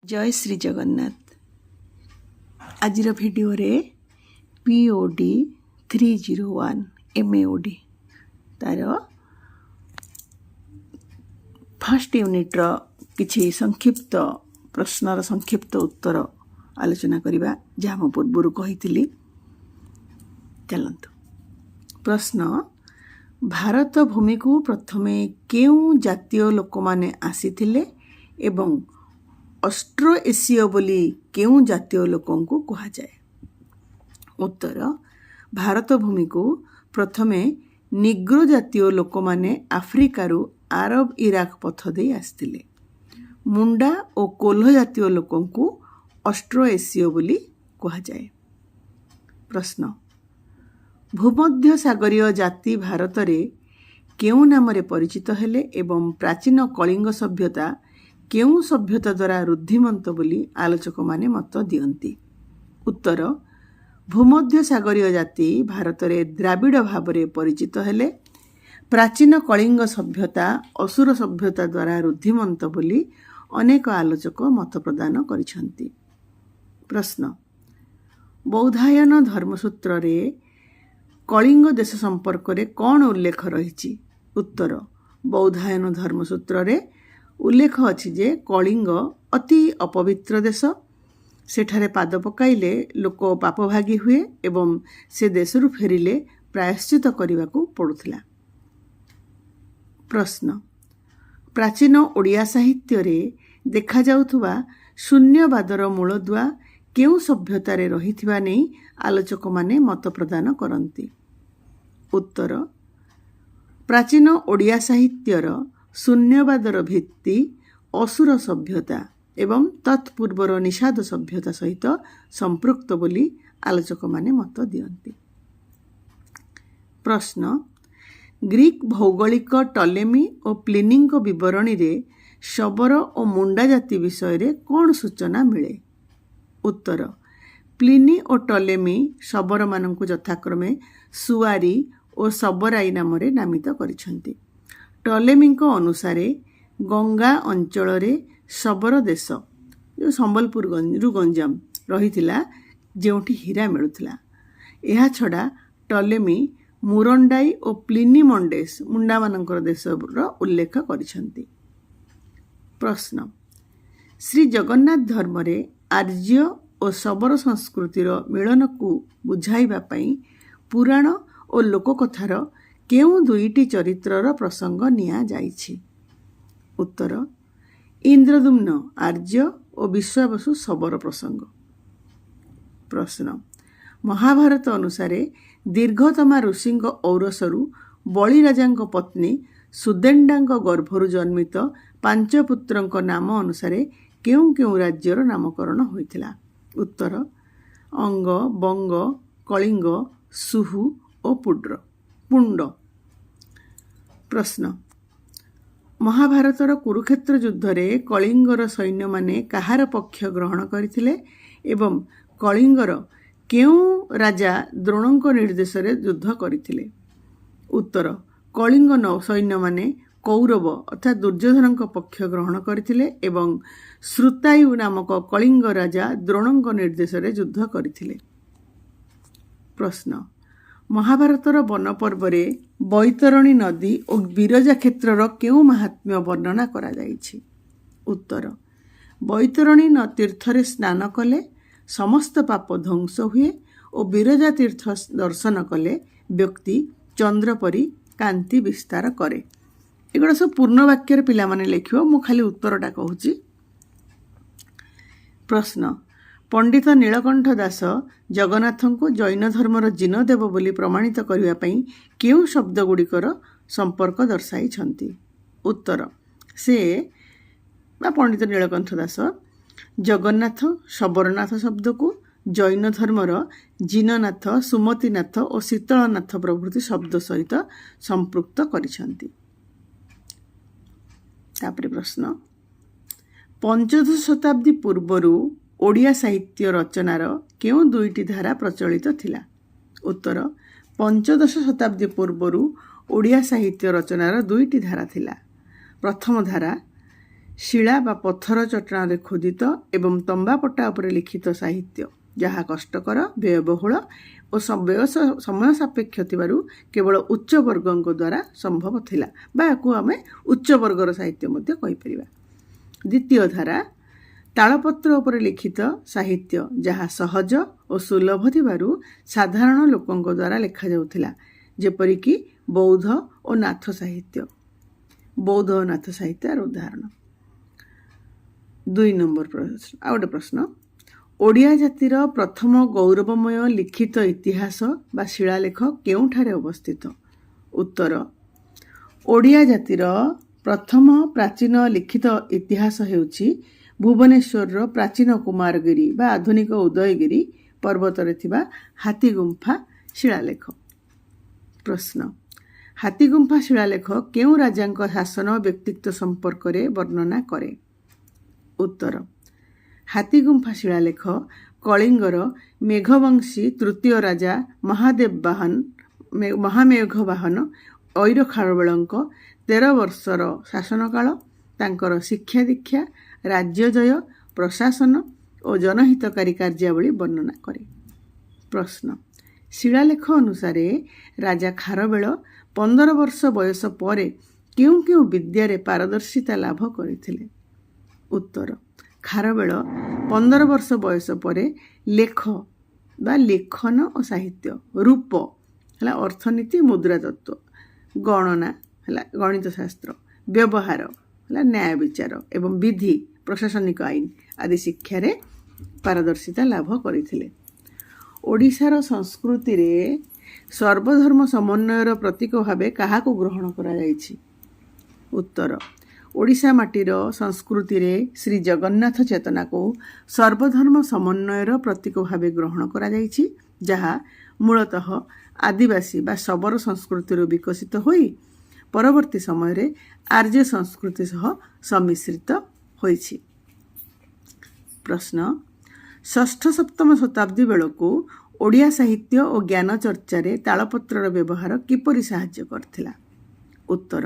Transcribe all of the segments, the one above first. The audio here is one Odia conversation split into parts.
जय श्री जगन्नाथ। आज भिडियो रे POD 301 MAOD तार फर्स्ट यूनिट्र किछि संक्षिप्त प्रश्नर संक्षिप्त उत्तर आलोचना करिबा जहाँ मु पूर्व कहिथिली। चलंतु। प्रश्न, भारत भूमि को प्रथमे केउ जातीय लोक माने आसीथिले एवं ऑस्ट्रो एसीय बोली केउ जातीय लोकों को कहा जाए? उत्तर, भारत भूमि को प्रथमे निग्रो जातीय लोक माने आफ्रिकारु आरब इराक पथ दे आस्तिले। मुंडा और कोल्ह जातीय लोकों को ऑस्ट्रो एसीय बोली कहा जाए। प्रश्न, भूमध्य सागरीय जाति भारत रे केउ नाम रे परिचित हेले एवं प्राचीन कलिंग सभ्यता केउ सभ्यता द्वारा रुद्धिमंत बोली आलोचक माने मत दियंती? उत्तर, भूमध्य सागरीय जाति भारत रे द्राविड़ भाव रे परिचित हेले प्राचीन कलिंग सभ्यता असुर सभ्यता द्वारा रुद्धिमंत बोली अनेक आलोचक मत प्रदान करिसंती। प्रश्न, बौधायन धर्मसूत्र रे कलिंग देश संपर्क रे कौन उल्लेख रही? उत्तर, बौधायन धर्मसूत्र रे उल्लेख अछि जे कलिंग अति अपवित्र देश, सेठारे पाद पकाइले लोक पापभागी हुए एवं से देशरु फेरिले प्रायश्चित करने पड़ुथिला। प्रश्न, प्राचीन ओडिया साहित्य रे देखा जाउथुवा शून्यवादर मूलदुआ केउ सभ्यतारे रहिथिबा नै आलोचक माने मत प्रदान करंती? उत्तर, प्राचीन ओडिया साहित्यर शून्यवादर भित्ति असुर सभ्यता एवं तत्पूर्वर निषाद सभ्यता सहित संपृक्त बोली आलोचक माने मत दियंती। प्रश्न, ग्रीक भौगोलिक टलेमी और प्लिनिंग विवरणी रे शबर और मुंडा जाति विषय रे कौन सूचना मिले? उत्तर, प्लिनी और टलेमी शबर मानंकु यथाक्रमे सुआरी और सबराई नाम रे नामित करिसंती। टलेमीଙ୍କ अनुसारे गंगा अंचल रे शबर देश जो संबलपुर रु गंजाम रहिथिला जेउठी हीरा मिलुथिला। एहा छडा टलेमी मुरंडाई और प्लिनी मंडेस मुंडा मानकर देशर उल्लेख करिसंती। प्रश्न, श्री जगन्नाथ धर्म रे आर्य और शबर संस्कृतिर मिलन को बुझाइबा पई पुराण और लोककथार केउ दुईटी चरित्रर प्रसंग निया जाइछि? उत्तर, इंद्रदुम्न आर्य और विश्वावसु शबर प्रसंग। प्रश्न, महाभारत अनुसारे दीर्घतमा ऋषिंग औरसरु बलिराजांक पत्नी सुदेंडांक गर्भरु जन्मित पांच पुत्रंक नाम अनुसारे केउ केउ राज्यर नामकरण होइथिला? उत्तर, अंग, बंग, कलिंग, सुहु और पुंड। प्रश्न, महाभारतर कुरुक्षेत्र युद्ध रे कलिंगर सैन्य माने कहार पक्ष ग्रहण करथिले एवं कलिंगर केउ राजा द्रोणंक निर्देश रे युद्ध करथिले? उत्तर, कलिंग सैन्य माने कौरव अर्थात दुर्योधनंक पक्ष ग्रहण करथिले एवं श्रुतायु नामक कलिंग राजा द्रोणंक निर्देश रे युद्ध करथिले। प्रश्न, महाभारतर वन पर्व रे बैतरणी नदी और बिरजा क्षेत्रर केउ महात्म्य वर्णना करा जाइछि? उत्तर, बैतरणी तीर्थरे स्नान कले समस्त पाप ध्वंस हुए और बिरजा तीर्थ दर्शन कले व्यक्ति चंद्र परी कांति विस्तार करे। एगुड़ा सब पूर्ण वाक्यर पिला माने लिखियो, मु खाली उत्तरटा कहूची। प्रश्न, पंडित नीलकंठ दास जगन्नाथ को जैन धर्मर जिनदेव बोली प्रमाणित करने पई केउ शब्द गुड़िकर संपर्क दर्शाई छंती? उत्तर, से पंडित नीलकंठ दास जगन्नाथ शबरनाथ शब्द को जैन धर्मर जिननाथ, सुमतीनाथ और शीतलनाथ प्रभृति शब्द सहित संपृक्त करिसंती। तापरे प्रश्न, पंचदश शताब्दी पूर्वरु ओडिया साहित्य रचनार केउ दुईटी धारा प्रचलित थिला? उत्तर, पंचदश शताब्दी पूर्वरु ओडिया साहित्य रचनार दुईटी धारा थिला। प्रथम धारा ଶିଳା ବା ପଥର ଚଟାଣରେ ଖୋଦିତ ଏବଂ ତମ୍ବାପଟା ଉପରେ ଲିଖିତ ସାହିତ୍ୟ, ଯାହା କଷ୍ଟକର, ବ୍ୟୟବହୁଳ ଓ ସମୟ ସାପେକ୍ଷ ଥିବାରୁ କେବଳ ଉଚ୍ଚ ବର୍ଗଙ୍କ ଦ୍ୱାରା ସମ୍ଭବ ଥିଲା, ବା ଏହାକୁ ଆମେ ଉଚ୍ଚ ବର୍ଗର ସାହିତ୍ୟ ମଧ୍ୟ କହିପାରିବା। ଦ୍ୱିତୀୟ ଧାରା, ତାଳପତ୍ର ଉପରେ ଲିଖିତ ସାହିତ୍ୟ, ଯାହା ସହଜ ଓ ସୁଲଭ ଥିବାରୁ ସାଧାରଣ ଲୋକଙ୍କ ଦ୍ୱାରା ଲେଖାଯାଉଥିଲା, ଯେପରିକି ବୌଦ୍ଧ ଓ ନାଥ ସାହିତ୍ୟ। ବୌଦ୍ଧ ଓ ନାଥ ସାହିତ୍ୟର ଉଦାହରଣ। 2 ନମ୍ବର ପ୍ରଶ୍ନ, ଆଉ ଗୋଟେ ପ୍ରଶ୍ନ, ଓଡ଼ିଆ ଜାତିର ପ୍ରଥମ ଗୌରବମୟ ଲିଖିତ ଇତିହାସ ବା ଶିଳାଲେଖ କେଉଁଠାରେ ଅବସ୍ଥିତ? ଉତ୍ତର, ଓଡ଼ିଆ ଜାତିର ପ୍ରଥମ ପ୍ରାଚୀନ ଲିଖିତ ଇତିହାସ ହେଉଛି ଭୁବନେଶ୍ୱରର ପ୍ରାଚୀନ କୁମାରଗିରି ବା ଆଧୁନିକ ଉଦୟଗିରି ପର୍ବତରେ ଥିବା ହାତୀଗୁମ୍ଫା ଶିଳାଲେଖ। ପ୍ରଶ୍ନ, ହାତୀଗୁମ୍ଫା ଶିଳାଲେଖ କେଉଁ ରାଜାଙ୍କ ଶାସନ ଓ ବ୍ୟକ୍ତିତ୍ୱ ସମ୍ପର୍କରେ ବର୍ଣ୍ଣନା କରେ? ଉତ୍ତର, ହାତୀଗୁମ୍ଫା ଶିଳାଲେଖ କଳିଙ୍ଗର ମେଘବଂଶୀ ତୃତୀୟ ରାଜା ମହାମେଘବାହନ ଐର ଖାରବେଳଙ୍କ 13 ବର୍ଷର ଶାସନକାଳ, ତାଙ୍କର ଶିକ୍ଷା ଦୀକ୍ଷା, ରାଜ୍ୟଜୟ, ପ୍ରଶାସନ ଓ ଜନହିତକାରୀ କାର୍ଯ୍ୟାବଳୀ ବର୍ଣ୍ଣନା କରେ। ପ୍ରଶ୍ନ, ଶିଳାଲେଖ ଅନୁସାରେ ରାଜା ଖାରବେଳ 15 ବର୍ଷ ବୟସ ପରେ କେଉଁ କେଉଁ ବିଦ୍ୟାରେ ପାରଦର୍ଶିତା ଲାଭ କରିଥିଲେ? ଉତ୍ତର, ଖାରବେଳ 15 ବର୍ଷ ବୟସ ପରେ ଲେଖ ବା ଲେଖନ ଓ ସାହିତ୍ୟ, ରୂପ ହେଲା ଅର୍ଥନୀତି ମୁଦ୍ରାତତ୍ତ୍ୱ, ଗଣନା ହେଲା ଗଣିତ ଶାସ୍ତ୍ର, ବ୍ୟବହାର ହେଲା ନ୍ୟାୟ ବିଚାର ଏବଂ ବିଧି ପ୍ରଶାସନିକ ଆଇନ ଆଦି ଶିକ୍ଷାରେ ପାରଦର୍ଶିତା ଲାଭ କରିଥିଲେ। ଓଡ଼ିଶାର ସଂସ୍କୃତିରେ ସର୍ବଧର୍ମ ସମନ୍ୱୟର ପ୍ରତୀକ ଭାବେ କାହାକୁ ଗ୍ରହଣ କରାଯାଇଛି? ଉତ୍ତର, ଓଡ଼ିଶା ମାଟିର ସଂସ୍କୃତିରେ ଶ୍ରୀ ଜଗନ୍ନାଥ ଚେତନାକୁ ସର୍ବଧର୍ମ ସମନ୍ୱୟର ପ୍ରତୀକ ଭାବେ ଗ୍ରହଣ କରାଯାଇଛି, ଯାହା ମୂଳତଃ ଆଦିବାସୀ ବା ଶବର ସଂସ୍କୃତିରୁ ବିକଶିତ ହୋଇ ପରବର୍ତ୍ତୀ ସମୟରେ ଆର୍ଯ୍ୟ ସଂସ୍କୃତି ସହ ସମ୍ମିଶ୍ରିତ ହୋଇଛି। ପ୍ରଶ୍ନ, 6ଠ-7ମ ଶତାବ୍ଦୀ ବେଳକୁ ଓଡ଼ିଆ ସାହିତ୍ୟ ଓ ଜ୍ଞାନ ଚର୍ଚ୍ଚାରେ ତାଳପତ୍ରର ବ୍ୟବହାର କିପରି ସାହାଯ୍ୟ କରିଥିଲା? ଉତ୍ତର,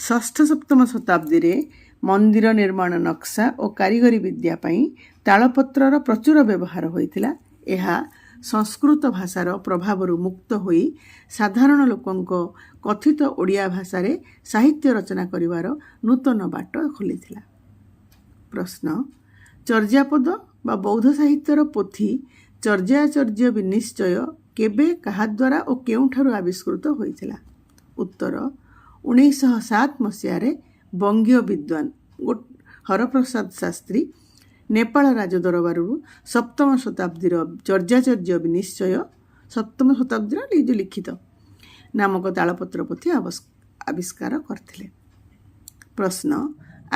6ଠ-7ମ ଶତାବ୍ଦୀରେ ମନ୍ଦିର ନିର୍ମାଣ ନକ୍ସା ଓ କାରିଗରୀ ବିଦ୍ୟା ପାଇଁ ତାଳପତ୍ରର ପ୍ରଚୁର ବ୍ୟବହାର ହୋଇଥିଲା। ଏହା ସଂସ୍କୃତ ଭାଷାର ପ୍ରଭାବରୁ ମୁକ୍ତ ହୋଇ ସାଧାରଣ ଲୋକଙ୍କ କଥିତ ଓଡ଼ିଆ ଭାଷାରେ ସାହିତ୍ୟ ରଚନା କରିବାର ନୂତନ ବାଟ ଖୋଲିଥିଲା। ପ୍ରଶ୍ନ, ଚର୍ଯ୍ୟାପଦ ବା ବୌଦ୍ଧ ସାହିତ୍ୟର ପୋଥି ଚର୍ଯ୍ୟାଚର୍ଯ୍ୟ ବିନିଶ୍ଚୟ କେବେ, କାହାଦ୍ୱାରା ଓ କେଉଁଠାରୁ ଆବିଷ୍କୃତ ହୋଇଥିଲା? ଉତ୍ତର, 1907 ମସିହାରେ ବଙ୍ଗୀୟ ବିଦ୍ୱାନ ହରପ୍ରସାଦ ଶାସ୍ତ୍ରୀ ନେପାଳ ରାଜଦରବାରରୁ 7ମ ଶତାବ୍ଦୀର ଚର୍ଯ୍ୟାଚର୍ଯ୍ୟ ବିନିଶ୍ଚୟ, 7ମ ଶତାବ୍ଦୀର ଏଇ ଯେଉଁ ଲିଖିତ ନାମକ ତାଳପତ୍ର ପୋଥି ଆବିଷ୍କାର କରିଥିଲେ। ପ୍ରଶ୍ନ,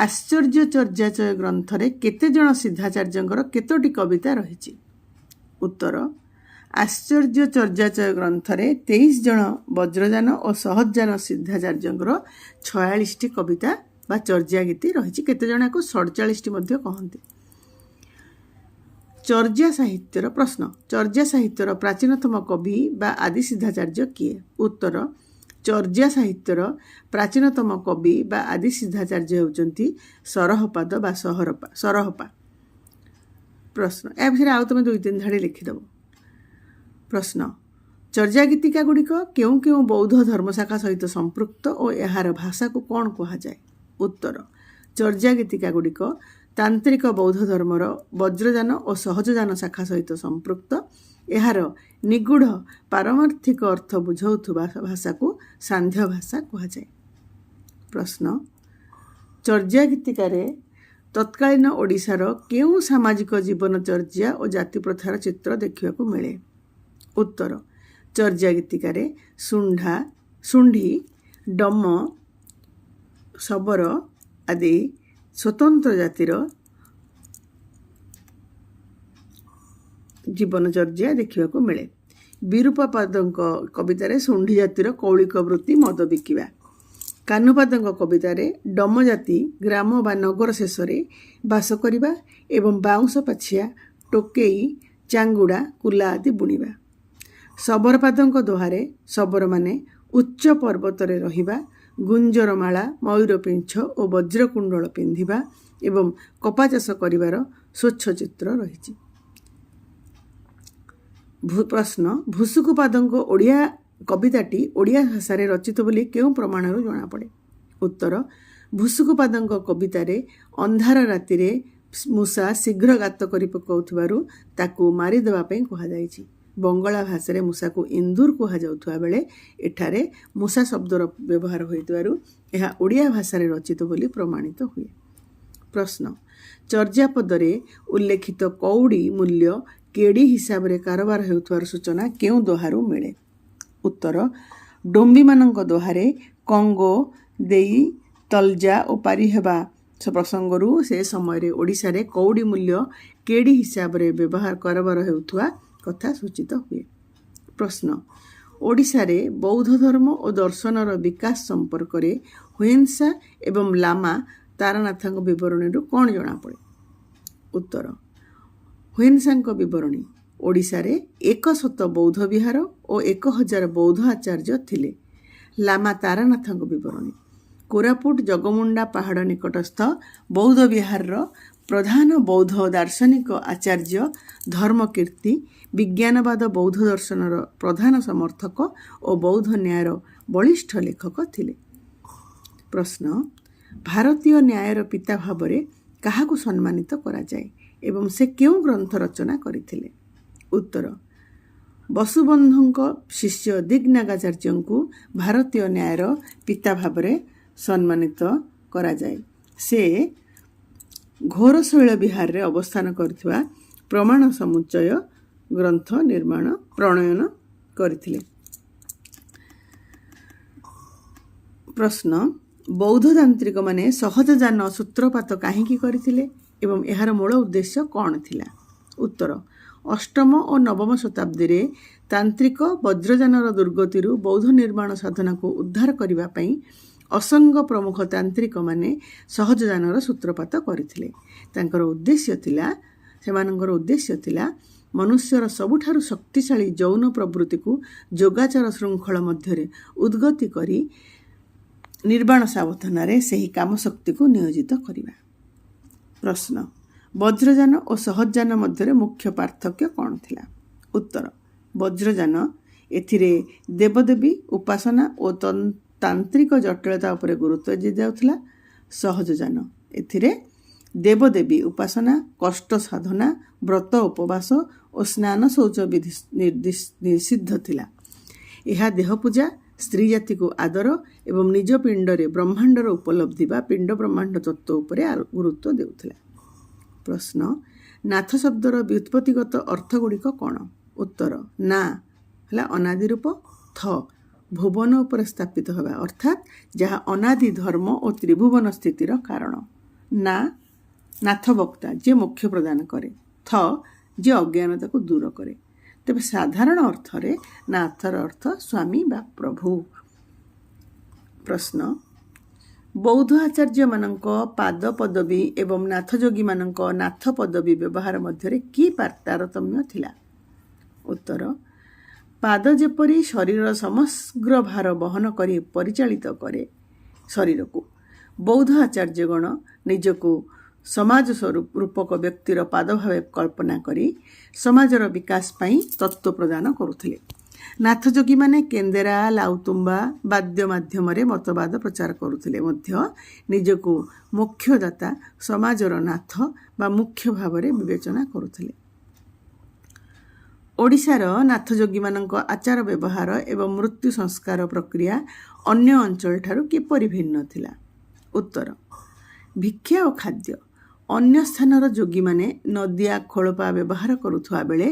ଆଶ୍ଚର୍ଯ୍ୟ ଚର୍ଯ୍ୟାଚୟ ଗ୍ରନ୍ଥରେ କେତେ ଜଣ ସିଦ୍ଧାଚାର୍ଯ୍ୟଙ୍କର କେତୋଟି କବିତା ରହିଛି? ଉତ୍ତର, ଆଶ୍ଚର୍ଯ୍ୟ ଚର୍ଯ୍ୟାଚୟ ଗ୍ରନ୍ଥରେ 23 ଜଣ ବଜ୍ରଯାନ ଓ ସହଜାନ ସିଦ୍ଧାଚାର୍ଯ୍ୟଙ୍କର 46ଟି କବିତା ବା ଚର୍ଯ୍ୟାଗୀତି ରହିଛି। କେତେ ଜଣକୁ 47ଟି ମଧ୍ୟ କହନ୍ତି। ଚର୍ଯ୍ୟା ସାହିତ୍ୟର ପ୍ରଶ୍ନ, ଚର୍ଯ୍ୟା ସାହିତ୍ୟର ପ୍ରାଚୀନତମ କବି ବା ଆଦି ସିଦ୍ଧାଚାର୍ଯ୍ୟ କିଏ? ଉତ୍ତର, ଚର୍ଯ୍ୟା ସାହିତ୍ୟର ପ୍ରାଚୀନତମ କବି ବା ଆଦି ସିଦ୍ଧାଚାର୍ଯ୍ୟ ହେଉଛନ୍ତି ସରହପାଦ ବା ସରହପା। ପ୍ରଶ୍ନ, ଏହା ବିଷୟରେ ଆଉ ତୁମେ 2-3 ଧାଡ଼ି ଲେଖିଦେବ। ପ୍ରଶ୍ନ, ଚର୍ଯ୍ୟାଗୀତିକା ଗୁଡ଼ିକ କେଉଁ କେଉଁ ବୌଦ୍ଧ ଧର୍ମଶାଖା ସହିତ ସମ୍ପୃକ୍ତ ଓ ଏହାର ଭାଷାକୁ କ'ଣ କୁହାଯାଏ? ଉତ୍ତର, ଚର୍ଯ୍ୟାଗୀତିକା ଗୁଡ଼ିକ ତାନ୍ତ୍ରିକ ବୌଦ୍ଧ ଧର୍ମର ବଜ୍ରଯାନ ଓ ସହଜଯାନ ଶାଖା ସହିତ ସମ୍ପୃକ୍ତ। ଏହାର ନିଗୂଢ଼ ପାରମାର୍ଥିକ ଅର୍ଥ ବୁଝାଉଥିବା ଭାଷାକୁ ସାନ୍ଧ୍ୟ ଭାଷା କୁହାଯାଏ। ପ୍ରଶ୍ନ, ଚର୍ଯ୍ୟାଗୀତିକାରେ ତତ୍କାଳୀନ ଓଡ଼ିଶାର କେଉଁ ସାମାଜିକ ଜୀବନଚର୍ଯ୍ୟା ଓ ଜାତିପ୍ରଥାର ଚିତ୍ର ଦେଖିବାକୁ ମିଳେ? ଉତ୍ତର, ଚର୍ଯ୍ୟାଗୀତିକାରେ ଶୁଣ୍ଢି, ଡମ, ଶବର ଆଦି ସ୍ୱତନ୍ତ୍ର ଜାତିର ଜୀବନଚର୍ଯ୍ୟା ଦେଖିବାକୁ ମିଳେ। ବିରୂପାପାଦଙ୍କ କବିତାରେ ଶୁଣ୍ଢି ଜାତିର କୌଳିକ ବୃତ୍ତି ମଦ ବିକିବା, କାହ୍ନୁପାଦଙ୍କ କବିତାରେ ଡମ ଜାତି ଗ୍ରାମ ବା ନଗର ଶେଷରେ ବାସ କରିବା ଏବଂ ବାଉଁଶ ପାଛିଆ, ଟୋକେଇ, ଚାଙ୍ଗୁଡ଼ା, କୁଲା ଆଦି ବୁଣିବା। ଶବରପାଦଙ୍କ ଦୋହାରେ ଶବରମାନେ ଉଚ୍ଚ ପର୍ବତରେ ରହିବା, ଗୁଞ୍ଜରମାଳା, ମୟୂର ପିଞ୍ଛ ଓ ବଜ୍ରକୁଣ୍ଡଳ ପିନ୍ଧିବା ଏବଂ କପା ଚାଷ କରିବାର ସ୍ୱଚ୍ଛ ଚିତ୍ର ରହିଛି। ପ୍ରଶ୍ନ, ଭୁସୁକୁପାଦଙ୍କ ଓଡ଼ିଆ କବିତାଟି ଓଡ଼ିଆ ଭାଷାରେ ରଚିତ ବୋଲି କେଉଁ ପ୍ରମାଣରୁ ଜଣାପଡ଼େ? ଉତ୍ତର, ଭୁସୁକୁପାଦଙ୍କ କବିତାରେ ଅନ୍ଧାର ରାତିରେ ମୂଷା ଶୀଘ୍ର ଗାତ କରି ପକାଉଥିବାରୁ ତାକୁ ମାରିଦେବା ପାଇଁ କୁହାଯାଇଛି। ବଙ୍ଗଳା ଭାଷାରେ ମୂଷାକୁ ଇନ୍ଦୁର କୁହାଯାଉଥିବା ବେଳେ ଏଠାରେ ମୂଷା ଶବ୍ଦର ବ୍ୟବହାର ହୋଇଥିବାରୁ ଏହା ଓଡ଼ିଆ ଭାଷାରେ ରଚିତ ବୋଲି ପ୍ରମାଣିତ ହୁଏ। ପ୍ରଶ୍ନ, ଚର୍ଯାପଦରେ ଉଲ୍ଲେଖିତ କଉଡ଼ି ମୂଲ୍ୟ କେଡ଼ି ହିସାବରେ କାରବାର ହେଉଥିବାର ସୂଚନା କେଉଁ ଦୋହାରୁ ମିଳେ? ଉତ୍ତର, ଡୋମ୍ବିମାନଙ୍କ ଦୋହାରେ କଙ୍ଗୋ ଦେଇ ତଲଜା ଓ ପାରିହେବା ପ୍ରସଙ୍ଗରୁ ସେ ସମୟରେ ଓଡ଼ିଶାରେ କଉଡ଼ି ମୂଲ୍ୟ କେଡ଼ି ହିସାବରେ କାରବାର ହେଉଥିବା କଥା ସୂଚିତ ହୁଏ। ପ୍ରଶ୍ନ, ଓଡ଼ିଶାରେ ବୌଦ୍ଧ ଧର୍ମ ଓ ଦର୍ଶନର ବିକାଶ ସମ୍ପର୍କରେ ହୁଏନ୍ସା ଏବଂ ଲାମା ତାରାନାଥଙ୍କ ବିବରଣୀରୁ କ'ଣ ଜଣାପଡ଼େ? ଉତ୍ତର, ହୁଏନ୍ସାଙ୍କ ବିବରଣୀ, ଓଡ଼ିଶାରେ 100 ବୌଦ୍ଧ ବିହାର ଓ 1000 ବୌଦ୍ଧ ଆଚାର୍ଯ୍ୟ ଥିଲେ। ଲାମା ତାରାନାଥଙ୍କ ବିବରଣୀ, କୋରାପୁଟ ଜଗମୁଣ୍ଡା ପାହାଡ଼ ନିକଟସ୍ଥ ବୌଦ୍ଧ ବିହାରର ପ୍ରଧାନ ବୌଦ୍ଧ ଦାର୍ଶନିକ ଆଚାର୍ଯ୍ୟ ଧର୍ମକୀର୍ତ୍ତି ବିଜ୍ଞାନବାଦ ବୌଦ୍ଧ ଦର୍ଶନର ପ୍ରଧାନ ସମର୍ଥକ ଓ ବୌଦ୍ଧ ନ୍ୟାୟର ବଳିଷ୍ଠ ଲେଖକ ଥିଲେ। ପ୍ରଶ୍ନ, ଭାରତୀୟ ନ୍ୟାୟର ପିତା ଭାବରେ କାହାକୁ ସମ୍ମାନିତ କରାଯାଏ ଏବଂ ସେ କେଉଁ ଗ୍ରନ୍ଥ ରଚନା କରିଥିଲେ? ଉତ୍ତର, ବସୁବନ୍ଧୁଙ୍କ ଶିଷ୍ୟ ଦିଗ୍ନାଗାଚାର୍ଯ୍ୟଙ୍କୁ ଭାରତୀୟ ନ୍ୟାୟର ପିତା ଭାବରେ ସମ୍ମାନିତ କରାଯାଏ। ସେ ଘୋରଶୈଳ ବିହାରରେ ଅବସ୍ଥାନ କରୁଥିବା ପ୍ରମାଣ ସମୁଚ୍ଚୟ ଗ୍ରନ୍ଥ ପ୍ରଣୟନ କରିଥିଲେ। ପ୍ରଶ୍ନ, ବୌଦ୍ଧ ତାନ୍ତ୍ରିକମାନେ ସହଜଯାନ ସୂତ୍ରପାତ କାହିଁକି କରିଥିଲେ ଏବଂ ଏହାର ମୂଳ ଉଦ୍ଦେଶ୍ୟ କ'ଣ ଥିଲା? ଉତ୍ତର, ଅଷ୍ଟମ ଓ ନବମ ଶତାବ୍ଦୀରେ ତାନ୍ତ୍ରିକ ବଜ୍ରଯାନର ଦୁର୍ଗତିରୁ ବୌଦ୍ଧ ନିର୍ମାଣ ସାଧନାକୁ ଉଦ୍ଧାର କରିବା ପାଇଁ ଅସଙ୍ଗ ପ୍ରମୁଖ ତାନ୍ତ୍ରିକମାନେ ସହଜଯାନର ସୂତ୍ରପାତ କରିଥିଲେ। ସେମାନଙ୍କର ଉଦ୍ଦେଶ୍ୟ ଥିଲା ମନୁଷ୍ୟର ସବୁଠାରୁ ଶକ୍ତିଶାଳୀ ଯୌନ ପ୍ରବୃତ୍ତିକୁ ଯୋଗାଚାର ଶୃଙ୍ଖଳ ମଧ୍ୟରେ ଉଦ୍ଗତି କରି ନିର୍ବାଣ ସାଧନାରେ ସେହି କାମଶକ୍ତିକୁ ନିୟୋଜିତ କରିବା। ପ୍ରଶ୍ନ, ବଜ୍ରଯାନ ଓ ସହଜଯାନ ମଧ୍ୟରେ ମୁଖ୍ୟ ପାର୍ଥକ୍ୟ କ'ଣ ଥିଲା? ଉତ୍ତର, ବଜ୍ରଯାନ ଏଥିରେ ଦେବଦେବୀ ଉପାସନା ଓ ତାନ୍ତ୍ରିକ ଜଟିଳତା ଉପରେ ଗୁରୁତ୍ୱ ଦିଆଯାଉଥିଲା। ସହଜଯାନ ଏଥିରେ ଦେବଦେବୀ ଉପାସନା, କଷ୍ଟ ସାଧନା, ବ୍ରତ ଉପବାସ ଓ ସ୍ନାନ ଶୌଚ ବିଧି ନିଷିଦ୍ଧ ଥିଲା। ଏହା ଦେହପୂଜା, ସ୍ତ୍ରୀ ଜାତିକୁ ଆଦର ଏବଂ ନିଜ ପିଣ୍ଡରେ ବ୍ରହ୍ମାଣ୍ଡର ଉପଲବ୍ଧି ବା ପିଣ୍ଡ ବ୍ରହ୍ମାଣ୍ଡ ତତ୍ତ୍ୱ ଉପରେ ଗୁରୁତ୍ୱ ଦେଉଥିଲା। ପ୍ରଶ୍ନ, ନାଥ ଶବ୍ଦର ବ୍ୟୁତ୍ପତ୍ତିଗତ ଅର୍ଥଗୁଡ଼ିକ କ'ଣ? ଉତ୍ତର, ନା ହେଲା ଅନାଦି ରୂପ, ଥ ଭୁବନ ଉପରେ ସ୍ଥାପିତ ହେବା ଅର୍ଥାତ୍ ଯାହା ଅନାଦି ଧର୍ମ ଓ ତ୍ରିଭୁବନ ସ୍ଥିତିର କାରଣ। ନା ନାଥ ବକ୍ତା ଯିଏ ମୋକ୍ଷ ପ୍ରଦାନ କରେ। ଥ ଯିଏ ଅଜ୍ଞାନତାକୁ ଦୂର କରେ। ତେବେ ସାଧାରଣ ଅର୍ଥରେ ନାଥର ଅର୍ଥ ସ୍ୱାମୀ ବା ପ୍ରଭୁ। ପ୍ରଶ୍ନ, ବୌଦ୍ଧ ଆଚାର୍ଯ୍ୟମାନଙ୍କ ପାଦ ପଦବୀ ଏବଂ ନାଥଯୋଗୀମାନଙ୍କ ନାଥ ପଦବୀ ବ୍ୟବହାର ମଧ୍ୟରେ କି ତାରତମ୍ୟ ଥିଲା? ଉତ୍ତର, ପାଦ ଯେପରି ଶରୀରର ସମଗ୍ର ଭାର ବହନ କରି ପରିଚାଳିତ କରେ ଶରୀରକୁ, ବୌଦ୍ଧ ଆଚାର୍ଯ୍ୟଗଣ ନିଜକୁ ସମାଜ ରୂପକ ବ୍ୟକ୍ତିର ପାଦ ଭାବେ କଳ୍ପନା କରି ସମାଜର ବିକାଶ ପାଇଁ ତତ୍ତ୍ୱ ପ୍ରଦାନ କରୁଥିଲେ। ନାଥଯୋଗୀମାନେ କେନ୍ଦେରା, ଲାଉତୁମ୍ବା ବାଦ୍ୟ ମାଧ୍ୟମରେ ମତବାଦ ପ୍ରଚାର କରୁଥିଲେ ମଧ୍ୟ ନିଜକୁ ମୋକ୍ଷଦାତା ସମାଜର ନାଥ ବା ମୁଖ୍ୟ ଭାବରେ ବିବେଚନା କରୁଥିଲେ। ଓଡ଼ିଶାର ନାଥଯୋଗୀମାନଙ୍କ ଆଚାର ବ୍ୟବହାର ଏବଂ ମୃତ୍ୟୁ ସଂସ୍କାର ପ୍ରକ୍ରିୟା ଅନ୍ୟ ଅଞ୍ଚଳଠାରୁ କିପରି ଭିନ୍ନ ଥିଲା? ଉତ୍ତର, ଭିକ୍ଷା ଓ ଖାଦ୍ୟ। ଅନ୍ୟ ସ୍ଥାନର ଯୋଗୀମାନେ ନଦିଆ ଖୋଳପା ବ୍ୟବହାର କରୁଥିବା ବେଳେ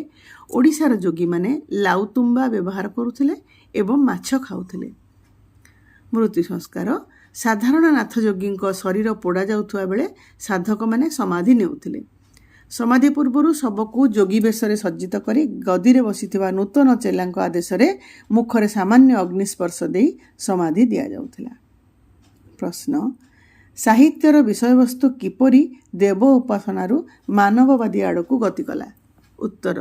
ଓଡ଼ିଶାର ଯୋଗୀମାନେ ଲାଉତୁମ୍ବା ବ୍ୟବହାର କରୁଥିଲେ ଏବଂ ମାଛ ଖାଉଥିଲେ। ମୃତ୍ୟୁ ସଂସ୍କାର। ସାଧାରଣ ନାଥଯୋଗୀଙ୍କ ଶରୀର ପୋଡ଼ା ଯାଉଥିବା ବେଳେ ସାଧକମାନେ ସମାଧି ନେଉଥିଲେ। ସମାଧି ପୂର୍ବରୁ ଶବକୁ ଯୋଗୀ ବେଶରେ ସଜ୍ଜିତ କରି ଗଦିରେ ବସିଥିବା ନୂତନ ଚେଲାଙ୍କ ଆଦେଶରେ ମୁଖରେ ସାମାନ୍ୟ ଅଗ୍ନିସ୍ପର୍ଶ ଦେଇ ସମାଧି ଦିଆଯାଉଥିଲା। ପ୍ରଶ୍ନ, ସାହିତ୍ୟର ବିଷୟବସ୍ତୁ କିପରି ଦେବ ଉପାସନାରୁ ମାନବବାଦୀ ଆଡ଼କୁ ଗତି କଲା? ଉତ୍ତର,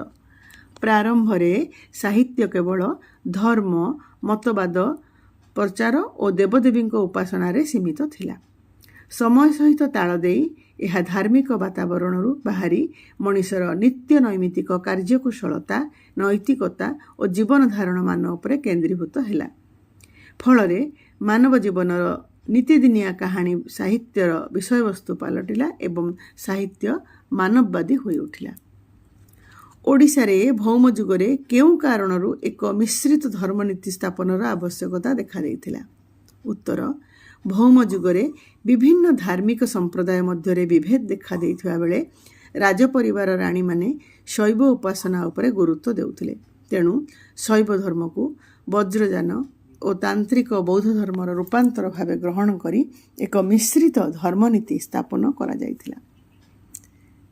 ପ୍ରାରମ୍ଭରେ ସାହିତ୍ୟ କେବଳ ଧର୍ମ, ମତବାଦ ପ୍ରଚାର ଓ ଦେବଦେବୀଙ୍କ ଉପାସନାରେ ସୀମିତ ଥିଲା। ସମୟ ସହିତ ତାଳ ଦେଇ ଏହା ଧାର୍ମିକ ବାତାବରଣରୁ ବାହାରି ମଣିଷର ନିତ୍ୟ ନୈମିତିକ କାର୍ଯ୍ୟକୁଶଳତା, ନୈତିକତା ଓ ଜୀବନ ଧାରଣ ମାନ ଉପରେ କେନ୍ଦ୍ରୀଭୂତ ହେଲା। ଫଳରେ ମାନବ ଜୀବନର ନୀତିଦିନିଆ କାହାଣୀ ସାହିତ୍ୟର ବିଷୟବସ୍ତୁ ପାଲଟିଲା ଏବଂ ସାହିତ୍ୟ ମାନବବାଦୀ ହୋଇଉଠିଲା। ଓଡ଼ିଶାରେ ଭୌମ ଯୁଗରେ କେଉଁ କାରଣରୁ ଏକ ମିଶ୍ରିତ ଧର୍ମନୀତି ସ୍ଥାପନର ଆବଶ୍ୟକତା ଦେଖାଦେଇଥିଲା? ଉତ୍ତର, ଭୌମ ଯୁଗରେ ବିଭିନ୍ନ ଧାର୍ମିକ ସମ୍ପ୍ରଦାୟ ମଧ୍ୟରେ ବିଭେଦ ଦେଖାଦେଇଥିବା ବେଳେ ରାଜପରିବାର ରାଣୀମାନେ ଶୈବ ଉପାସନା ଉପରେ ଗୁରୁତ୍ୱ ଦେଉଥିଲେ। ତେଣୁ ଶୈବ ଧର୍ମକୁ ବଜ୍ରଯାନ ଓ ତାନ୍ତ୍ରିକ ବୌଦ୍ଧ ଧର୍ମର ରୂପାନ୍ତର ଭାବେ ଗ୍ରହଣ କରି ଏକ ମିଶ୍ରିତ ଧର୍ମନୀତି ସ୍ଥାପନ କରାଯାଇଥିଲା।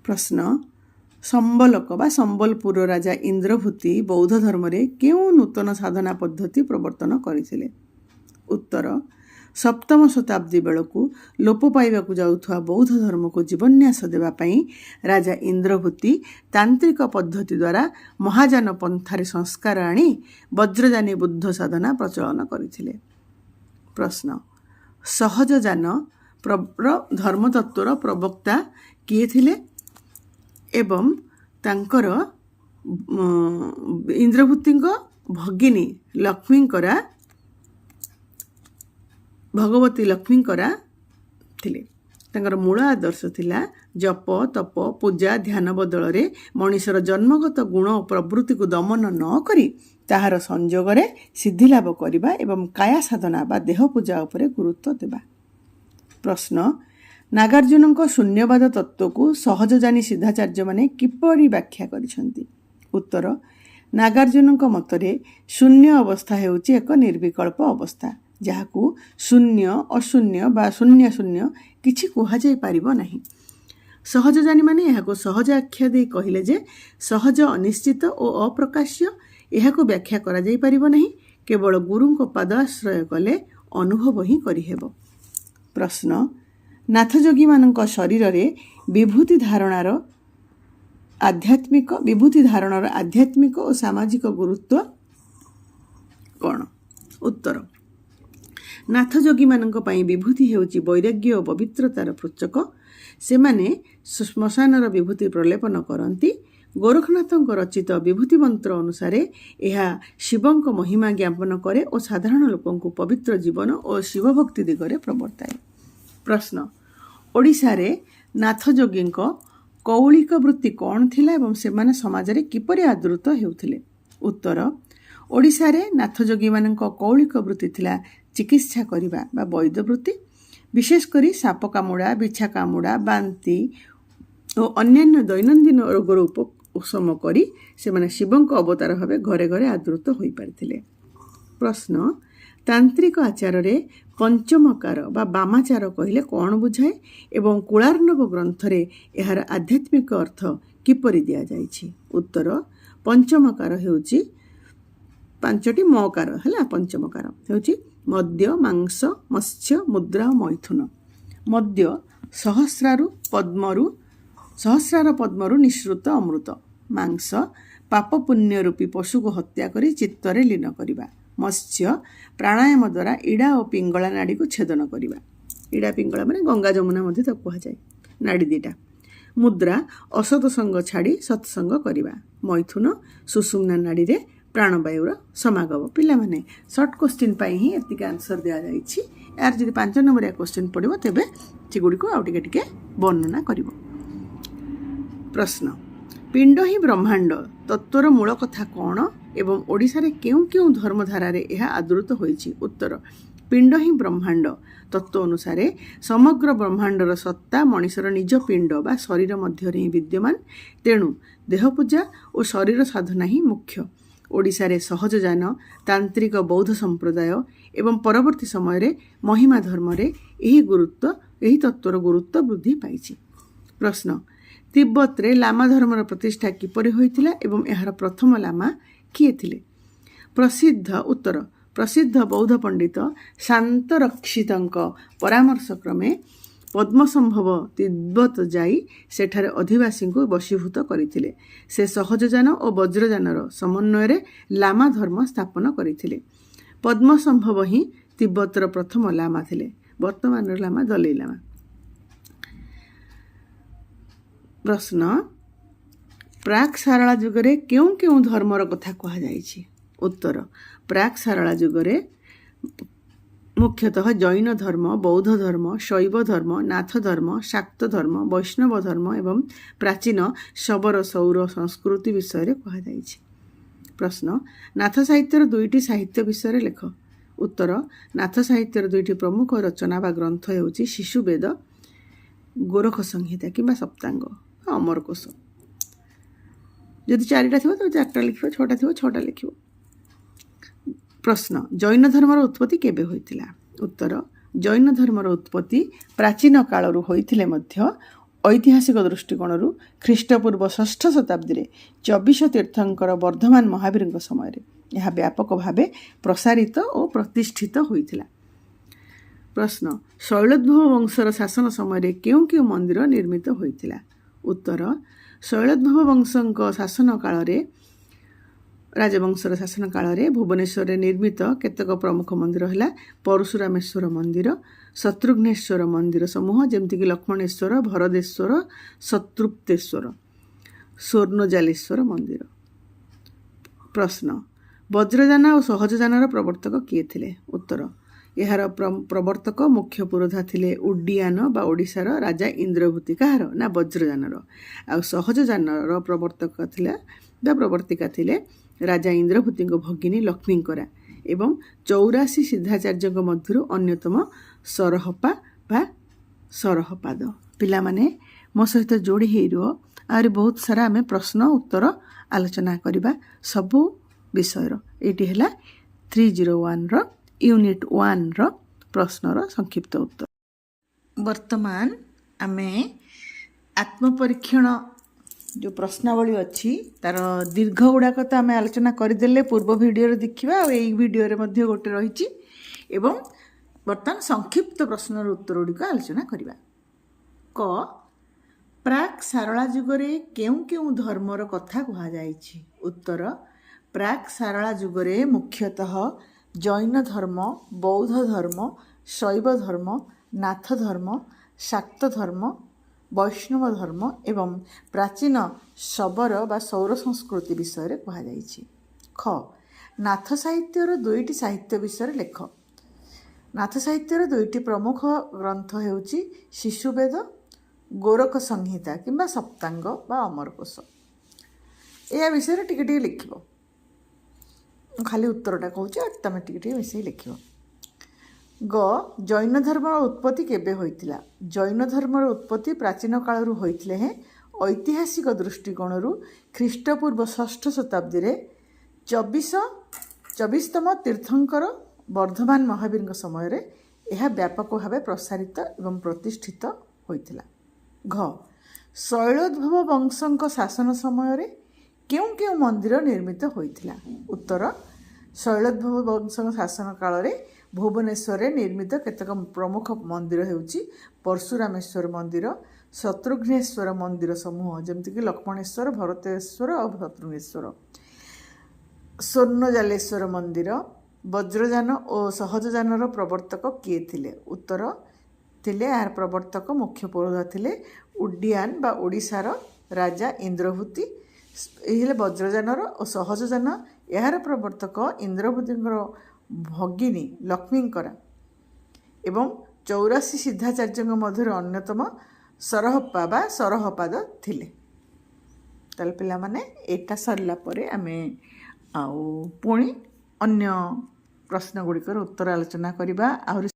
ପ୍ରଶ୍ନ, ସମ୍ବଲକ ବା ସମ୍ବଲପୁର ରାଜା ଇନ୍ଦ୍ରଭୂତି ବୌଦ୍ଧ ଧର୍ମରେ କେଉଁ ନୂତନ ସାଧନା ପଦ୍ଧତି ପ୍ରବର୍ତ୍ତନ କରିଥିଲେ? ଉତ୍ତର, ସପ୍ତମ ଶତାବ୍ଦୀ ବେଳକୁ ଲୋପ ପାଇବାକୁ ଯାଉଥିବା ବୌଦ୍ଧ ଧର୍ମକୁ ଜୀବନ୍ୟାସ ଦେବା ପାଇଁ ରାଜା ଇନ୍ଦ୍ରଭୂତି ତାନ୍ତ୍ରିକ ପଦ୍ଧତି ଦ୍ୱାରା ମହାଯାନ ପନ୍ଥାରେ ସଂସ୍କାର ଆଣି ବଜ୍ରଯାନୀ ବୁଦ୍ଧ ସାଧନା ପ୍ରଚଳନ କରିଥିଲେ। ପ୍ରଶ୍ନ, ସହଜଯାନ ଧର୍ମତତ୍ତ୍ୱର ପ୍ରବକ୍ତା କିଏ ଥିଲେ ଏବଂ ତାଙ୍କର ଇନ୍ଦ୍ରଭୂତିଙ୍କ ଭଗିନୀ ଭଗବତୀ ଲକ୍ଷ୍ମୀଙ୍କରା ଥିଲେ। ତାଙ୍କର ମୂଳ ଆଦର୍ଶ ଥିଲା ଜପ, ତପ, ପୂଜା, ଧ୍ୟାନ ବଦଳରେ ମଣିଷର ଜନ୍ମଗତ ଗୁଣ ଓ ପ୍ରବୃତ୍ତିକୁ ଦମନ ନ କରି ତାହାର ସଂଯୋଗରେ ସିଦ୍ଧିଲାଭ କରିବା ଏବଂ କାୟା ସାଧନା ବା ଦେହ ପୂଜା ଉପରେ ଗୁରୁତ୍ୱ ଦେବା। ପ୍ରଶ୍ନ, ନାଗାର୍ଜୁନଙ୍କ ଶୂନ୍ୟବାଦ ତତ୍ତ୍ୱକୁ ସହଜଯାନୀ ସିଦ୍ଧାଚାର୍ଯ୍ୟମାନେ କିପରି ବ୍ୟାଖ୍ୟା କରିଛନ୍ତି? ଉତ୍ତର, ନାଗାର୍ଜୁନଙ୍କ ମତରେ ଶୂନ୍ୟ ଅବସ୍ଥା ହେଉଛି ଏକ ନିର୍ବିକଳ୍ପ ଅବସ୍ଥା, ଯାହାକୁ ଶୂନ୍ୟ, ଅଶୂନ୍ୟ ବା ଶୂନ୍ୟ ଶୂନ୍ୟ କିଛି କୁହାଯାଇ ପାରିବ ନାହିଁ। ସହଜଯାନୀମାନେ ଏହାକୁ ସହଜ ଆଖ୍ୟା ଦେଇ କହିଲେ ଯେ ସହଜ ଅନିଶ୍ଚିତ ଓ ଅପ୍ରକାଶ୍ୟ, ଏହାକୁ ବ୍ୟାଖ୍ୟା କରାଯାଇପାରିବ ନାହିଁ, କେବଳ ଗୁରୁଙ୍କ ପାଦ ଆଶ୍ରୟ କଲେ ଅନୁଭବ ହିଁ କରିହେବ। ପ୍ରଶ୍ନ, ନାଥଯୋଗୀମାନଙ୍କ ଶରୀରରେ ବିଭୂତି ଧାରଣାର ଆଧ୍ୟାତ୍ମିକ ଓ ସାମାଜିକ ଗୁରୁତ୍ୱ କ'ଣ? ଉତ୍ତର, ନାଥଯୋଗୀମାନଙ୍କ ପାଇଁ ବିଭୂତି ହେଉଛି ବୈରାଗ୍ୟ ଓ ପବିତ୍ରତାର ପ୍ରତୀକ। ସେମାନେ ଶ୍ମଶାନର ବିଭୂତି ପ୍ରଲେପନ କରନ୍ତି। ଗୋରଖନାଥଙ୍କ ରଚିତ ବିଭୂତି ମନ୍ତ୍ର ଅନୁସାରେ ଏହା ଶିବଙ୍କ ମହିମା ଜ୍ଞାପନ କରେ ଓ ସାଧାରଣ ଲୋକଙ୍କୁ ପବିତ୍ର ଜୀବନ ଓ ଶିବଭକ୍ତି ଦିଗରେ ପ୍ରବର୍ତ୍ତାଏ। ପ୍ରଶ୍ନ, ଓଡ଼ିଶାରେ ନାଥଯୋଗୀଙ୍କ କୌଳିକ ବୃତ୍ତି କ'ଣ ଥିଲା ଏବଂ ସେମାନେ ସମାଜରେ କିପରି ଆଦୃତ ହେଉଥିଲେ? ଉତ୍ତର, ଓଡ଼ିଶାରେ ନାଥଯୋଗୀମାନଙ୍କ କୌଳିକ ବୃତ୍ତି ଥିଲା ଚିକିତ୍ସା କରିବା ବା ବୈଦ୍ୟ ବୃତ୍ତି। ବିଶେଷ କରି ସାପ କାମୁଡ଼ା, ବିଛା କାମୁଡ଼ା, ବାନ୍ତି ଓ ଅନ୍ୟାନ୍ୟ ଦୈନନ୍ଦିନ ରୋଗର ଉପଶମ କରି ସେମାନେ ଶିବଙ୍କ ଅବତାର ଭାବେ ଘରେ ଘରେ ଆଦୃତ ହୋଇପାରିଥିଲେ। ପ୍ରଶ୍ନ, ତାନ୍ତ୍ରିକ ଆଚାରରେ ପଞ୍ଚମକାର ବା ବାମାଚାର କହିଲେ କ'ଣ ବୁଝାଏ ଏବଂ କୁଳାର୍ଣ୍ଣବ ଗ୍ରନ୍ଥରେ ଏହାର ଆଧ୍ୟାତ୍ମିକ ଅର୍ଥ କିପରି ଦିଆଯାଇଛି? ଉତ୍ତର, ପଞ୍ଚମକାର ହେଉଛି 5ଟି ମକାର ହେଲା। ପଞ୍ଚମକାର ହେଉଛି ମଦ୍ୟ, ମାଂସ, ମତ୍ସ୍ୟ, ମୁଦ୍ରା ଓ ମୈଥୁନ। ମଦ୍ୟ ସହସ୍ରାର ପଦ୍ମରୁ ନିଃସୃତ ଅମୃତ। ମାଂସ ପାପ ପୁଣ୍ୟ ରୂପୀ ପଶୁକୁ ହତ୍ୟା କରି ଚିତ୍ତରେ ଲୀନ କରିବା। ମତ୍ସ୍ୟ ପ୍ରାଣାୟାମ ଦ୍ୱାରା ଇଡ଼ା ଓ ପିଙ୍ଗଳା ନାଡ଼ିକୁ ଛେଦନ କରିବା। ଇଡ଼ା ପିଙ୍ଗଳା ମାନେ ଗଙ୍ଗା ଯମୁନା ମଧ୍ୟ ତାକୁ କୁହାଯାଏ, ନାଡ଼ି ଦିଟା। ମୁଦ୍ରା ଅସତ ସଙ୍ଗ ଛାଡ଼ି ସତ୍ସଙ୍ଗ କରିବା। ମୈଥୁନ ସୁଷୁମ୍ନା ନାଡ଼ିରେ ପ୍ରାଣବାୟୁର ସମାଗମ। ପିଲାମାନେ ସର୍ଟ କୋଶ୍ଚିନ୍ ପାଇଁ ହିଁ ଏତିକି ଆନ୍ସର ଦିଆଯାଇଛି। ଏହାର ଯଦି 5 ନମ୍ବରିଆ କୋଶ୍ଚିନ୍ ପଡ଼ିବ ତେବେ ସେଗୁଡ଼ିକୁ ଆଉ ଟିକେ ଟିକେ ବର୍ଣ୍ଣନା କରିବ। ପ୍ରଶ୍ନ, ପିଣ୍ଡ ହିଁ ବ୍ରହ୍ମାଣ୍ଡ ତତ୍ତ୍ୱର ମୂଳ କଥା କ'ଣ ଏବଂ ଓଡ଼ିଶାରେ କେଉଁ କେଉଁ ଧର୍ମଧାରାରେ ଏହା ଆଦୃତ ହୋଇଛି? ଉତ୍ତର, ପିଣ୍ଡ ହିଁ ବ୍ରହ୍ମାଣ୍ଡ ତତ୍ତ୍ୱ ଅନୁସାରେ ସମଗ୍ର ବ୍ରହ୍ମାଣ୍ଡର ସତ୍ତା ମଣିଷର ନିଜ ପିଣ୍ଡ ବା ଶରୀର ମଧ୍ୟରେ ହିଁ ବିଦ୍ୟମାନ। ତେଣୁ ଦେହ ପୂଜା ଓ ଶରୀର ସାଧନା ହିଁ ମୁଖ୍ୟ। ଓଡ଼ିଶାରେ ସହଜଯାନ, ତାନ୍ତ୍ରିକ ବୌଦ୍ଧ ସମ୍ପ୍ରଦାୟ ଏବଂ ପରବର୍ତ୍ତୀ ସମୟରେ ମହିମା ଧର୍ମରେ ଏହି ତତ୍ତ୍ୱର ଗୁରୁତ୍ୱ ବୃଦ୍ଧି ପାଇଛି। ପ୍ରଶ୍ନ, ତିବ୍ବତରେ ଲାମା ଧର୍ମର ପ୍ରତିଷ୍ଠା କିପରି ହୋଇଥିଲା ଏବଂ ଏହାର ପ୍ରଥମ ଲାମା କିଏ ଥିଲେ? ପ୍ରସିଦ୍ଧ ବୌଦ୍ଧ ପଣ୍ଡିତ ଶାନ୍ତରକ୍ଷିତଙ୍କ ପରାମର୍ଶ କ୍ରମେ ପଦ୍ମସମ୍ଭବ ତିବ୍ବତ ଯାଇ ସେଠାରେ ଅଧିବାସୀଙ୍କୁ ବଶୀଭୂତ କରିଥିଲେ। ସେ ସହଜଯାନ ଓ ବଜ୍ରଯାନର ସମନ୍ୱୟରେ ଲାମା ଧର୍ମ ସ୍ଥାପନ କରିଥିଲେ। ପଦ୍ମସମ୍ଭବ ହିଁ ତିବ୍ବତର ପ୍ରଥମ ଲାମା ଥିଲେ। ବର୍ତ୍ତମାନର ଲାମା ଦଲେଇ ଲାମା। ପ୍ରଶ୍ନ, ପ୍ରାକ୍ ସାରଳା ଯୁଗରେ କେଉଁ କେଉଁ ଧର୍ମର କଥା କୁହାଯାଇଛି? ଉତ୍ତର, ପ୍ରାକ୍ ସାରଳା ଯୁଗରେ ମୁଖ୍ୟତଃ ଜୈନ ଧର୍ମ, ବୌଦ୍ଧ ଧର୍ମ, ଶୈବ ଧର୍ମ, ନାଥ ଧର୍ମ, ଶାକ୍ତ ଧର୍ମ, ବୈଷ୍ଣବ ଧର୍ମ ଏବଂ ପ୍ରାଚୀନ ଶବର ସୌର ସଂସ୍କୃତି ବିଷୟରେ କୁହାଯାଇଛି। ପ୍ରଶ୍ନ, ନାଥ ସାହିତ୍ୟର ଦୁଇଟି ସାହିତ୍ୟ ବିଷୟରେ ଲେଖ। ଉତ୍ତର, ନାଥ ସାହିତ୍ୟର ଦୁଇଟି ପ୍ରମୁଖ ରଚନା ବା ଗ୍ରନ୍ଥ ହେଉଛି ଶିଶୁବେଦ, ଗୋରଖ ସଂହିତା କିମ୍ବା ସପ୍ତାଙ୍ଗ ବା ଅମରକୋଷ। ଯଦି 4ଟା ଥିବ ତ 4ଟା ଲେଖିବ, 6ଟା ଥିବ 6ଟା ଲେଖିବ। ପ୍ରଶ୍ନ, ଜୈନ ଧର୍ମର ଉତ୍ପତ୍ତି କେବେ ହୋଇଥିଲା? ଉତ୍ତର, ଜୈନ ଧର୍ମର ଉତ୍ପତ୍ତି ପ୍ରାଚୀନ କାଳରୁ ହୋଇଥିଲେ ମଧ୍ୟ ଐତିହାସିକ ଦୃଷ୍ଟିକୋଣରୁ ଖ୍ରୀଷ୍ଟପୂର୍ବ 6ଠ ଶତାବ୍ଦୀରେ 24 ତୀର୍ଥଙ୍କର ବର୍ଦ୍ଧମାନ ମହାବୀରଙ୍କ ସମୟରେ ଏହା ବ୍ୟାପକ ଭାବେ ପ୍ରସାରିତ ଓ ପ୍ରତିଷ୍ଠିତ ହୋଇଥିଲା। ପ୍ରଶ୍ନ, ଶୈଳୋଦ୍ଭବ ବଂଶର ଶାସନ ସମୟରେ କେଉଁ କେଉଁ ମନ୍ଦିର ନିର୍ମିତ ହୋଇଥିଲା? ଉତ୍ତର, ଶୈଳୋଦ୍ଭବ ବଂଶଙ୍କ ଶାସନ କାଳରେ ରାଜବଂଶର ଶାସନ କାଳରେ ଭୁବନେଶ୍ୱରରେ ନିର୍ମିତ କେତେକ ପ୍ରମୁଖ ମନ୍ଦିର ହେଲା ପରଶୁରାମେଶ୍ୱର ମନ୍ଦିର, ଶତ୍ରୁଘ୍ନେଶ୍ୱର ମନ୍ଦିର ସମୂହ ଯେମିତିକି ଲକ୍ଷ୍ମଣେଶ୍ୱର, ଭରଦେଶ୍ୱର, ଶତ୍ରୁପ୍ତେଶ୍ୱର, ସ୍ୱର୍ଣ୍ଣଜାଲେଶ୍ୱର ମନ୍ଦିର। ପ୍ରଶ୍ନ, ବଜ୍ରଯାନ ଓ ସହଜଯାନର ପ୍ରବର୍ତ୍ତକ କିଏ ଥିଲେ? ଉତ୍ତର, ଏହାର ପ୍ରବର୍ତ୍ତକ ମୁଖ୍ୟ ପୁରୋଧା ଥିଲେ ଉଡ୍ଡୀୟାନ ବା ଓଡ଼ିଶାର ରାଜା ଇନ୍ଦ୍ରଭୂତି। କାହାର? ନା ବଜ୍ରଯାନର। ଆଉ ସହଜଯାନର ପ୍ରବର୍ତ୍ତିକା ଥିଲେ ରାଜା ଇନ୍ଦ୍ରଭୂତିଙ୍କ ଭଗିନୀ ଲକ୍ଷ୍ମୀଙ୍କରା ଏବଂ 84 ସିଦ୍ଧାଚାର୍ଯ୍ୟଙ୍କ ମଧ୍ୟରୁ ଅନ୍ୟତମ ସରହପା ବା ସରହପାଦ। ପିଲାମାନେ ମୋ ସହିତ ଯୋଡ଼ି ହେଇ ରୁହ। ଆହୁରି ବହୁତ ସାରା ଆମେ ପ୍ରଶ୍ନ ଉତ୍ତର ଆଲୋଚନା କରିବା ସବୁ ବିଷୟର। ଏଇଟି ହେଲା 301ର ୟୁନିଟ୍ 1ର ପ୍ରଶ୍ନର ସଂକ୍ଷିପ୍ତ ଉତ୍ତର। ବର୍ତ୍ତମାନ ଆମେ ଆତ୍ମପରୀକ୍ଷଣ ଯେଉଁ ପ୍ରଶ୍ନାବଳୀ ଅଛି ତାର ଦୀର୍ଘ ଗୁଡ଼ାକ ତ ଆମେ ଆଲୋଚନା କରିଦେଲେ ପୂର୍ବ ଭିଡ଼ିଓରେ ଦେଖିବା, ଆଉ ଏଇ ଭିଡ଼ିଓରେ ମଧ୍ୟ ଗୋଟେ ରହିଛି। ଏବଂ ବର୍ତ୍ତମାନ ସଂକ୍ଷିପ୍ତ ପ୍ରଶ୍ନର ଉତ୍ତର ଗୁଡ଼ିକ ଆଲୋଚନା କରିବା। କ, ପ୍ରାକ୍ ସାରଳା ଯୁଗରେ କେଉଁ କେଉଁ ଧର୍ମର କଥା କୁହାଯାଇଛି? ଉତ୍ତର, ପ୍ରାକ୍ ସାରଳା ଯୁଗରେ ମୁଖ୍ୟତଃ ଜୈନ ଧର୍ମ, ବୌଦ୍ଧ ଧର୍ମ, ଶୈବ ଧର୍ମ, ନାଥ ଧର୍ମ, ଶାକ୍ତ ଧର୍ମ, ବୈଷ୍ଣବ ଧର୍ମ ଏବଂ ପ୍ରାଚୀନ ଶବର ବା ସୌର ସଂସ୍କୃତି ବିଷୟରେ କୁହାଯାଇଛି। ଖ, ନାଥ ସାହିତ୍ୟର ଦୁଇଟି ସାହିତ୍ୟ ବିଷୟରେ ଲେଖ। ନାଥ ସାହିତ୍ୟର ଦୁଇଟି ପ୍ରମୁଖ ଗ୍ରନ୍ଥ ହେଉଛି ଶିଶୁବେଦ, ଗୋରଖ ସଂହିତା କିମ୍ବା ସପ୍ତାଙ୍ଗ ବା ଅମରକୋଷ। ଏହା ବିଷୟରେ ଟିକେ ଟିକେ ଲେଖିବ। ମୁଁ ଖାଲି ଉତ୍ତରଟା କହୁଛି ଆଉ ତୁମେ ଟିକେ ଟିକେ ମିଶେଇ ଲେଖିବ। ଗ, ଜୈନ ଧର୍ମର ଉତ୍ପତ୍ତି କେବେ ହୋଇଥିଲା? ଜୈନ ଧର୍ମର ଉତ୍ପତ୍ତି ପ୍ରାଚୀନ କାଳରୁ ହୋଇଥିଲେ ହେଁ ଐତିହାସିକ ଦୃଷ୍ଟିକୋଣରୁ ଖ୍ରୀଷ୍ଟପୂର୍ବ 6ଠ ଶତାବ୍ଦୀରେ 24ତମ ତୀର୍ଥଙ୍କର ବର୍ଦ୍ଧମାନ ମହାବୀରଙ୍କ ସମୟରେ ଏହା ବ୍ୟାପକ ଭାବେ ପ୍ରସାରିତ ଏବଂ ପ୍ରତିଷ୍ଠିତ ହୋଇଥିଲା। ଘ, ଶୈଳୋଦ୍ଭବ ବଂଶଙ୍କ ଶାସନ ସମୟରେ କେଉଁ କେଉଁ ମନ୍ଦିର ନିର୍ମିତ ହୋଇଥିଲା? ଉତ୍ତର, ଶୈଳୋଦ୍ଭବ ବଂଶଙ୍କ ଶାସନ କାଳରେ ଭୁବନେଶ୍ୱରରେ ନିର୍ମିତ କେତେକ ପ୍ରମୁଖ ମନ୍ଦିର ହେଉଛି ପରଶୁରାମେଶ୍ୱର ମନ୍ଦିର, ଶତ୍ରୁଘ୍ନେଶ୍ୱର ମନ୍ଦିର ସମୂହ ଯେମିତିକି ଲକ୍ଷ୍ମଣେଶ୍ୱର, ଭରତେଶ୍ୱର ଆଉ ଶତ୍ରୁଘ୍ନେଶ୍ୱର, ସ୍ୱର୍ଣ୍ଣଜାଲେଶ୍ୱର ମନ୍ଦିର। ବଜ୍ରଯାନ ଓ ସହଜଯାନର ପ୍ରବର୍ତ୍ତକ କିଏ ଥିଲେ? ଉତ୍ତର, ଥିଲେ ଏହାର ପ୍ରବର୍ତ୍ତକ ମୁଖ୍ୟ ପୁରୋଧା ଥିଲେ ଉଡ୍ଡୀୟାନ ବା ଓଡ଼ିଶାର ରାଜା ଇନ୍ଦ୍ରଭୂତି। ଏହି ହେଲେ ବଜ୍ରଯାନର ଓ ସହଜଯାନ ଏହାର ପ୍ରବର୍ତ୍ତକ ଇନ୍ଦ୍ରଭୂତିଙ୍କର ଭଗିନୀ ଲକ୍ଷ୍ମୀଙ୍କରା ଏବଂ 84 ସିଦ୍ଧାଚାର୍ଯ୍ୟଙ୍କ ମଧ୍ୟରୁ ଅନ୍ୟତମ ସରହପ୍ପା ବା ସରହପାଦ ଥିଲେ। ତାହେଲେ ପିଲାମାନେ ଏଇଟା ସରିଲା ପରେ ଆମେ ଆଉ ପୁଣି ଅନ୍ୟ ପ୍ରଶ୍ନ ଗୁଡ଼ିକର ଉତ୍ତର ଆଲୋଚନା କରିବା। ଆହୁରି